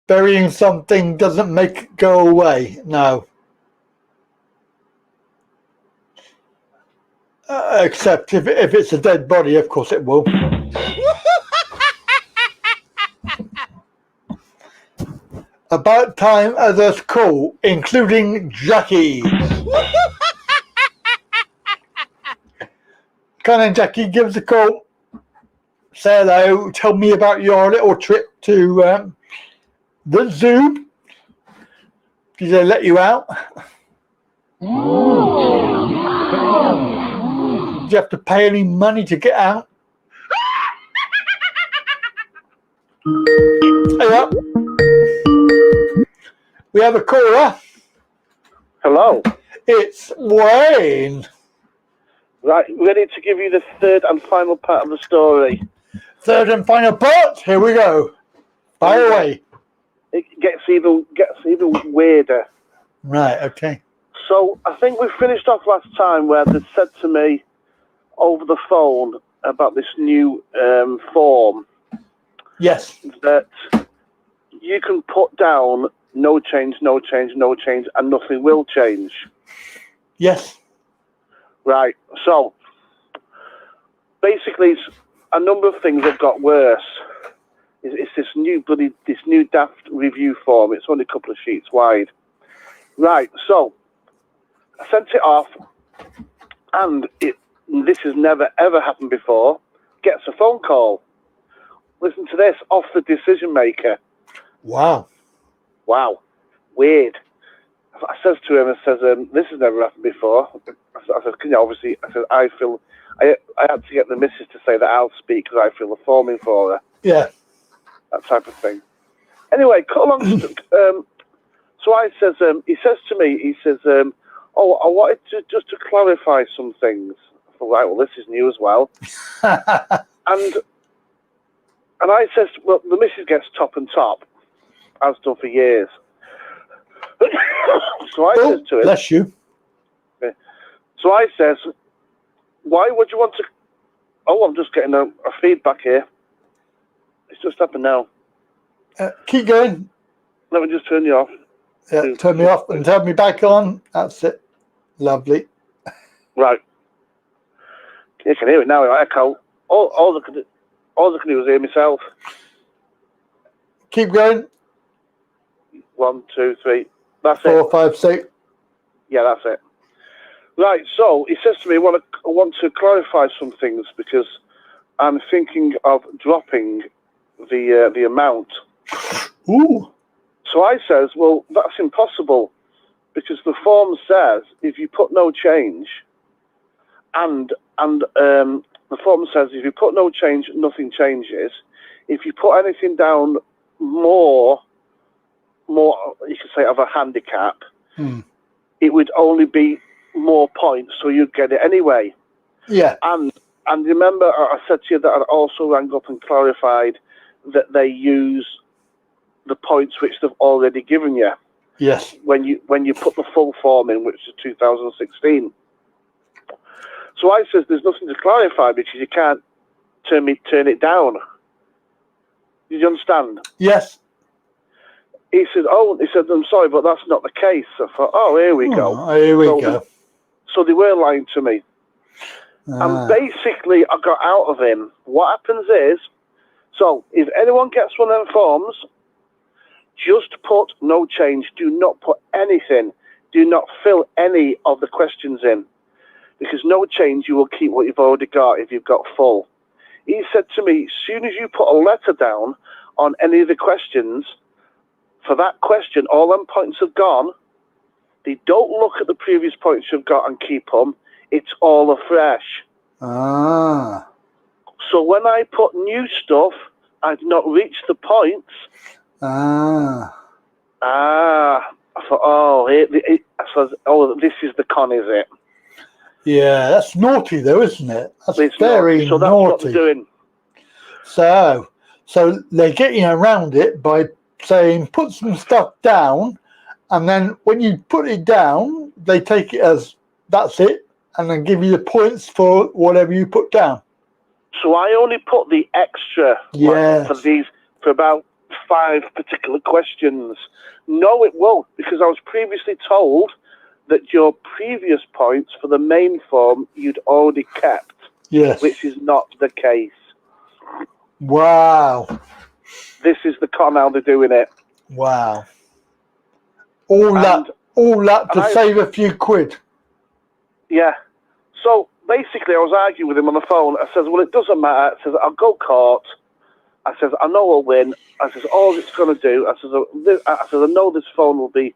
Burying something doesn't make it go away. No. Except if it's a dead body, of course it will. About time others call, including Jackie. Come on, Jackie, give us a call. Say hello. Tell me about your little trip to the zoo. Did they let you out? Did you have to pay any money to get out? Hey up. We have a caller. Hello. It's Wayne. Right, ready to give you the third and final part of the story. Third and final part. Here we go. Fire away. It gets even weirder. Right. Okay. So I think we finished off last time where they said to me over the phone about this new form. Yes. That you can put down no change, no change, no change, and nothing will change. Yes. Right. So basically, a number of things have got worse. It's this new daft review form. It's only a couple of sheets wide. Right. So I sent it off, and this has never ever happened before. Gets a phone call. Listen to this, off the decision maker. Wow. Wow. Weird. I says to him, this has never happened before. I said, obviously, I had to get the missus to say that I'll speak because I feel the forming for her. Yeah. That type of thing. Anyway, cut along. So I says, he says to me, oh, I wanted to clarify some things. I thought, right, well, this is new as well. And I says, well, the missus gets top and top. Has done for years. So I says to him, bless you. So I says, why would you want to? Oh, I'm just getting a feedback here. It's just happened now. Keep going. Let me just turn you off. Yeah, turn me off and turn me back on. That's it. Lovely. Right. You can hear it now. Echo. All I can do is hear myself. Keep going. 1, 2, 3. That's 4, 5, 6. Yeah, that's it. Right, so he says to me, I want to clarify some things because I'm thinking of dropping the amount. Ooh. So I says, well, that's impossible because the form says if you put no change, and the form says if you put no change, nothing changes. If you put anything down more, you could say of a handicap, it would only be more points, so you'd get it anyway. Yeah. And remember, I said to you that I also rang up and clarified that they use the points which they've already given you. Yes. When you put the full form in, which is 2016. So I says there's nothing to clarify because you can't turn it down. Did you understand? Yes. He said, I'm sorry, but that's not the case. I thought, oh, here we go. Here we go. So they were lying to me. And basically, I got out of him. What happens is, so if anyone gets one of them forms, just put no change. Do not put anything. Do not fill any of the questions in. Because no change, you will keep what you've already got if you've got full. He said to me, as soon as you put a letter down on any of the questions, for that question, all them points have gone. They don't look at the previous points you've got and keep them. It's all afresh. Ah. So when I put new stuff, I've not reached the points. I thought, this is the con, is it? Yeah, that's naughty though, isn't it? That's very naughty. So that's what they're doing. So they're getting around it by saying put some stuff down, and then when you put it down, they take it as that's it, and then give you the points for whatever you put down. So I only put the extra for about 5 particular questions. No, it won't, because I was previously told that your previous points for the main form you'd already kept. Yes. Which is not the case. Wow. This is the con how they're doing it. Wow. All that to save a few quid. Yeah. So basically, I was arguing with him on the phone. I says, well, it doesn't matter. I says, I'll go court. I says, I know I'll win. I says, all it's going to do, I says, I know this phone will be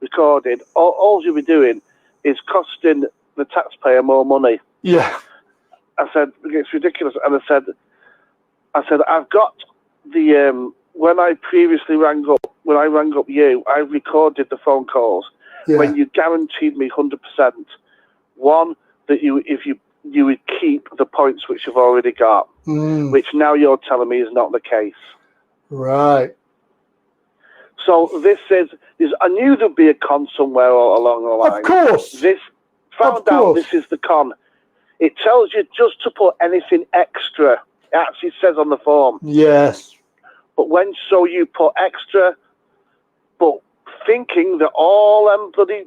recorded. All you'll be doing is costing the taxpayer more money. Yeah. I said, it's ridiculous. And I said, I've got the, when I rang up you, I recorded the phone calls when you guaranteed me 100%. One, that if you would keep the points which you've already got, which now you're telling me is not the case. Right. So this is I knew there'd be a con somewhere along the line. Of course. This is the con. It tells you just to put anything extra. It actually says on the form. Yes. But you put extra, but thinking that all them bloody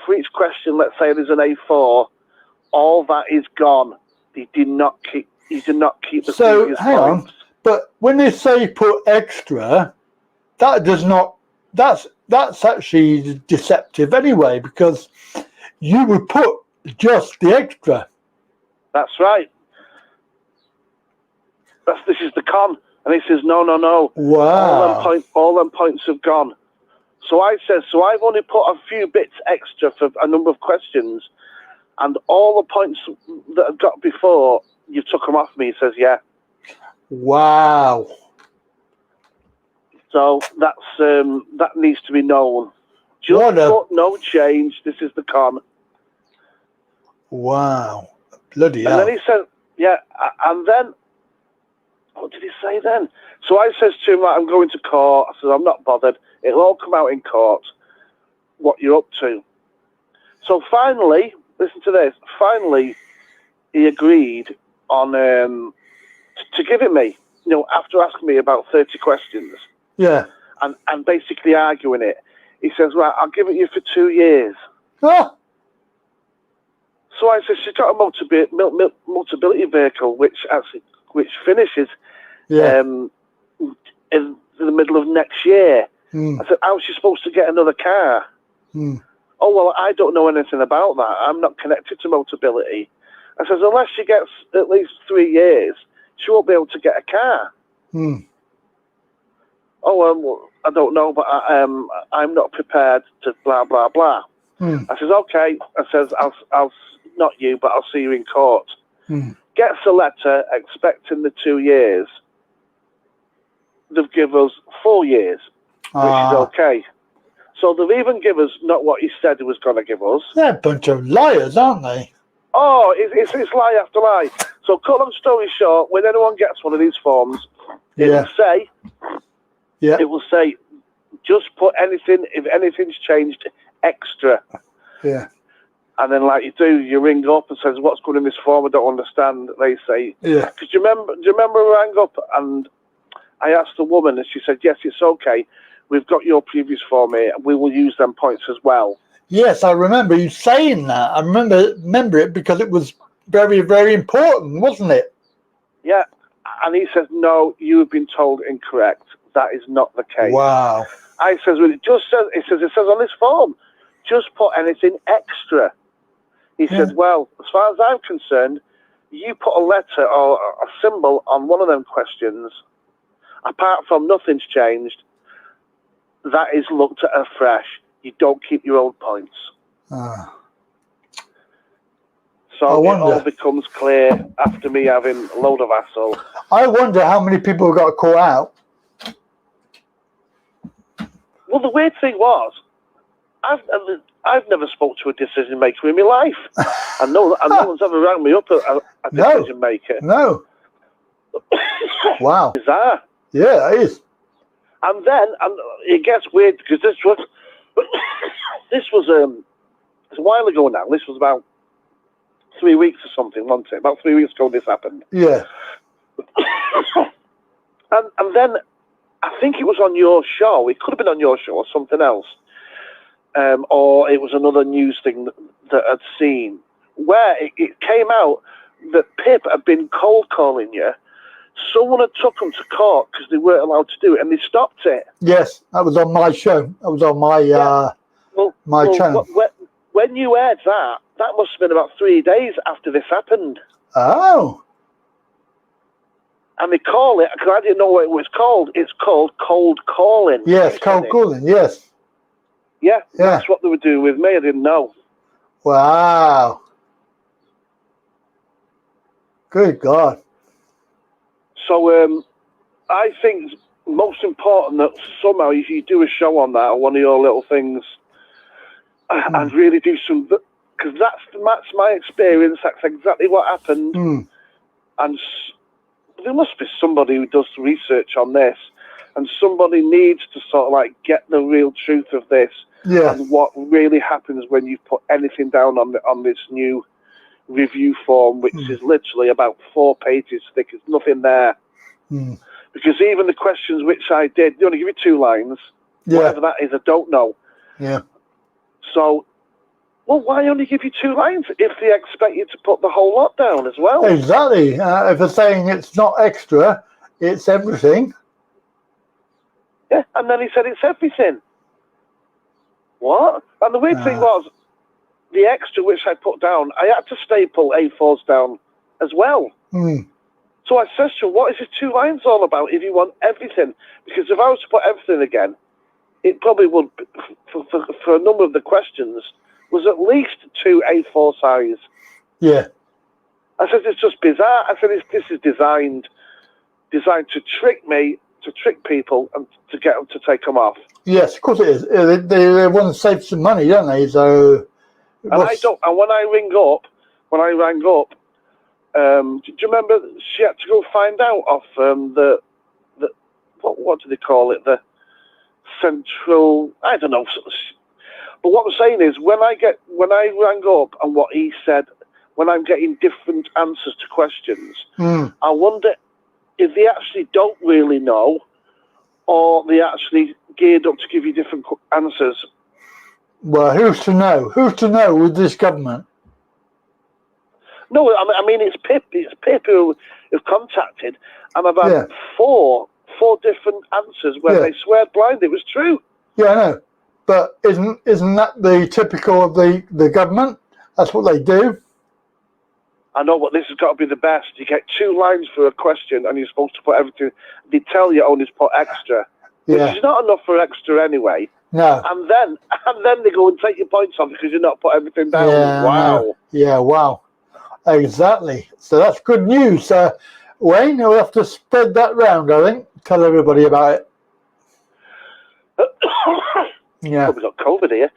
for each question, let's say there's an A4, all that is gone. He did not keep the previous So hang points. on, but when they say put extra, that does not. That's actually deceptive anyway, because you would put just the extra. That's right. This is the con. And he says, no. Wow. All them points have gone. So I says, I've only put a few bits extra for a number of questions, and all the points that I've got before, you took them off me. He says, yeah. Wow. So that's that needs to be known. Just put no change. This is the con. Wow. Bloody hell. And then he said, yeah, and then, what did he say then? So I says to him, I'm going to court. I said, I'm not bothered. It'll all come out in court, what you're up to. So finally, listen to this, finally he agreed on to give it me, after asking me about 30 questions. Yeah. And basically arguing it. He says, right, I'll give it you for 2 years. Ah. So I said, she's got a multibility vehicle, which finishes in the middle of next year. I said, how's she supposed to get another car? Oh, well, I don't know anything about that. I'm not connected to Motability. I says, unless she gets at least 3 years, she won't be able to get a car. Oh, well, I don't know, but I'm not prepared to blah, blah, blah. I says, okay. I says, I'll not you, but I'll see you in court. Gets a letter expecting the 2 years. They've given us 4 years, which is okay. So they've even given us not what he said he was going to give us. They're a bunch of liars, aren't they? Oh, it's lie after lie. So cut long story short, when anyone gets one of these forms, it will say, just put anything, if anything's changed, extra. Yeah. And then, like you do, you ring up and says, what's going in this form? I don't understand. They say, yeah. Because do you remember I rang up and I asked the woman and she said, yes, it's okay. We've got your previous form here. We will use them points as well. Yes, I remember you saying that. I remember it because it was very, very important, wasn't it? Yeah. And he says, no, you have been told incorrect. That is not the case. Wow. I says, well, it says on this form, just put anything extra. He said, well, as far as I'm concerned, you put a letter or a symbol on one of them questions, apart from nothing's changed, that is looked at afresh. You don't keep your old points. So it all becomes clear after me having a load of hassle. I wonder how many people got caught out. Well, the weird thing was, I've never spoke to a decision maker in my life. And no one's ever rang me up a decision maker. No. Wow. Bizarre. Yeah, it is. And then it gets weird because this was it's a while ago now. This was about 3 weeks or something, wasn't it? About 3 weeks ago this happened. Yeah. and then I think it was on your show. It could have been on your show or something else. Or it was another news thing that I'd seen, where it came out that PIP had been cold calling you. Someone had took them to court because they weren't allowed to do it, and they stopped it. Yes, that was on my show. That was on my channel. When you aired that must have been about 3 days after this happened. Oh. And they call it, because I didn't know what it was called, it's called cold calling. Yes, cold calling, yes. Yeah, that's what they were doing with me. I didn't know. Wow. Good God. So I think it's most important that somehow if you do a show on that or one of your little things and really do some, because that's my experience. That's exactly what happened. And there must be somebody who does research on this, and somebody needs to sort of like get the real truth of this and what really happens when you put anything down on this new review form, which is literally about 4 pages thick. There's nothing there. Because even the questions which I did, they only give you 2 lines. Whatever that is, I don't know. Yeah. So, well, why only give you 2 lines if they expect you to put the whole lot down as well? Exactly. If they're saying it's not extra, it's everything. Yeah, and then he said it's everything. What? And the weird thing was, the extra which I put down, I had to staple A4s down as well. So I said to him, what is this 2 lines all about if you want everything? Because if I was to put everything again, it probably would, for a number of the questions, was at least 2 A4 size. Yeah. I said, it's just bizarre. I said, this is designed to trick me, to trick people, and to get them to take them off. Yes, of course it is. They want to save some money, don't they? So, and I don't. And when I rang up, do you remember she had to go find out off the what do they call it? The central. I don't know. But what I'm saying is, when I rang up and what he said, when I'm getting different answers to questions, I wonder if they actually don't really know, or they actually geared up to give you different answers. Well, who's to know? Who's to know with this government? No, I mean it's PIP. It's PIP who have contacted, and I've had four different answers where they swear blind it was true. Yeah, I know. But isn't that the typical of the government? That's what they do. I know, but this has got to be the best. You get 2 lines for a question, and you're supposed to put everything. They tell you only to put extra, which is not enough for extra anyway. No. And then they go and take your points off because you're not put everything down. Yeah, wow. Yeah, wow. Exactly. So that's good news. Wayne, we'll have to spread that round, I think. Tell everybody about it. Yeah. We got COVID here.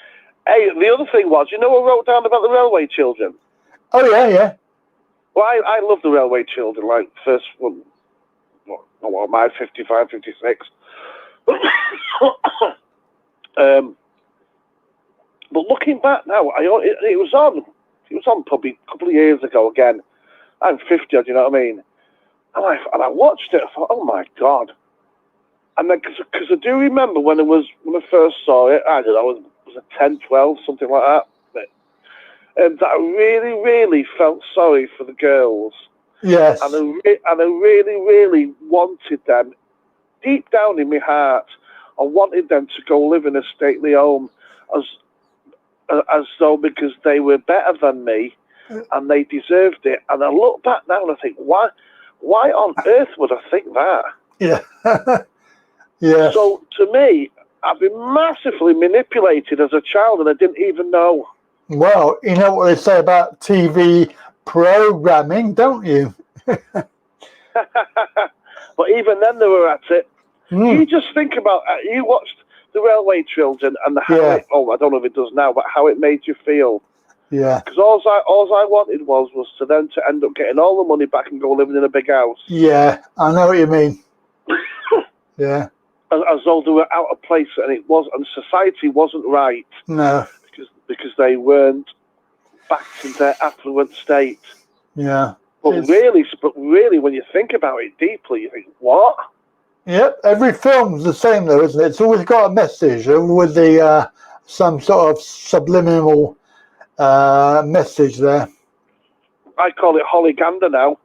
Hey, the other thing was, you know what I wrote down about the railway children? Oh, yeah. Well, I love the railway children, like first one, what am I, 55, 56? But looking back now, it was on probably a couple of years ago again. I'm 50, do you know what I mean? And I watched it, I thought, oh my God. And then, because I do remember when I first saw it, I don't know, was it 10, 12, something like that? That I really, really felt sorry for the girls. Yes. And I really, really wanted them, deep down in my heart, I wanted them to go live in a stately home as though because they were better than me and they deserved it. And I look back now and I think, why on earth would I think that? Yeah. Yeah. So to me, I've been massively manipulated as a child and I didn't even know. Well, you know what they say about TV programming, don't you? But even then they were at it. You just think about you watched the Railway Children and how it, I don't know if it does now, but how it made you feel. Yeah. Because all I wanted was to them to end up getting all the money back and go living in a big house. Yeah, I know what you mean. Yeah. As though they were out of place and society wasn't right. No. Because they weren't back in their affluent state. Yeah. But really, when you think about it deeply, you think, what? Yep, every film's the same though, isn't it? It's always got a message with the some sort of subliminal message there. I call it Hollygander now.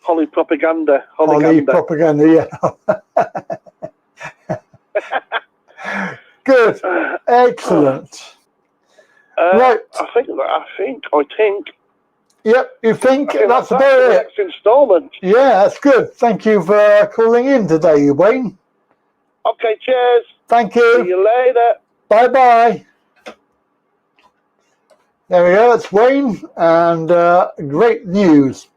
Holly propaganda. Holly propaganda, yeah. Good, excellent. Right. I think. Yep, you think that's about the it? next instalment. Yeah, that's good. Thank you for calling in today, Wayne. Okay, cheers. Thank you. See you later. Bye-bye. There we go, that's Wayne, and great news.